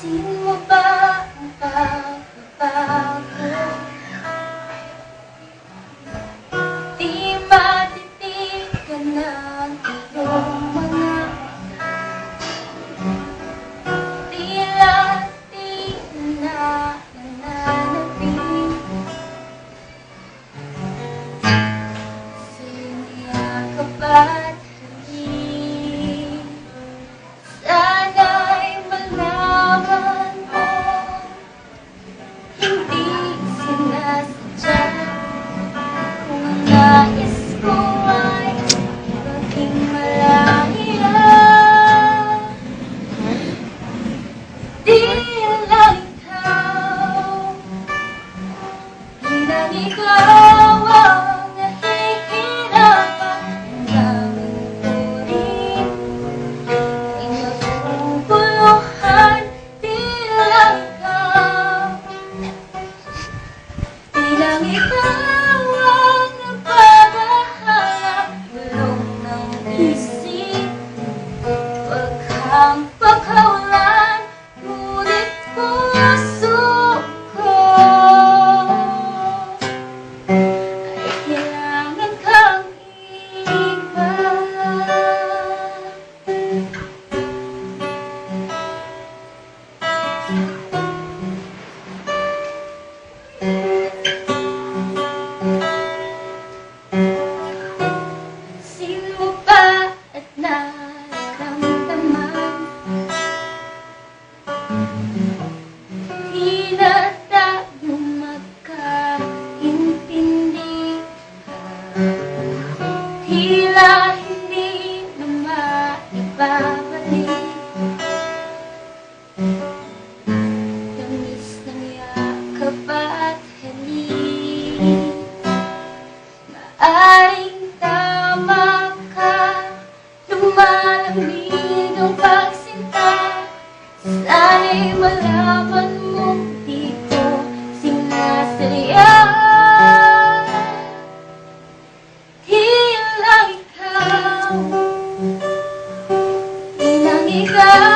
Sino mo ba ang pagbabago? Di matitigan ng iyong mga tila di na nananabing siniyakap at halik. Sana'y malaman mo, hindi sinasadya. Kung ang nais ko ay maging malaya, di lang ikaw, bilang ikaw ang nahihirapan. Ang daming uri inaguguluhan, di lang ikaw, bilang ikaw ang nagbabahala. Bulong ng isip, paghang pagkawalan, ngunit puso ko ay kailangan kang iwan. Sino mo ba at nararamdaman? Tila tayo magkaintindi, tila hindi na maibabalik. Tamis ng yakap at halik, maaring tama ka, lumalamig ang pagsinta. Sana'y malaman mong di ko sinasadya. Di lang ikaw, bilang ikaw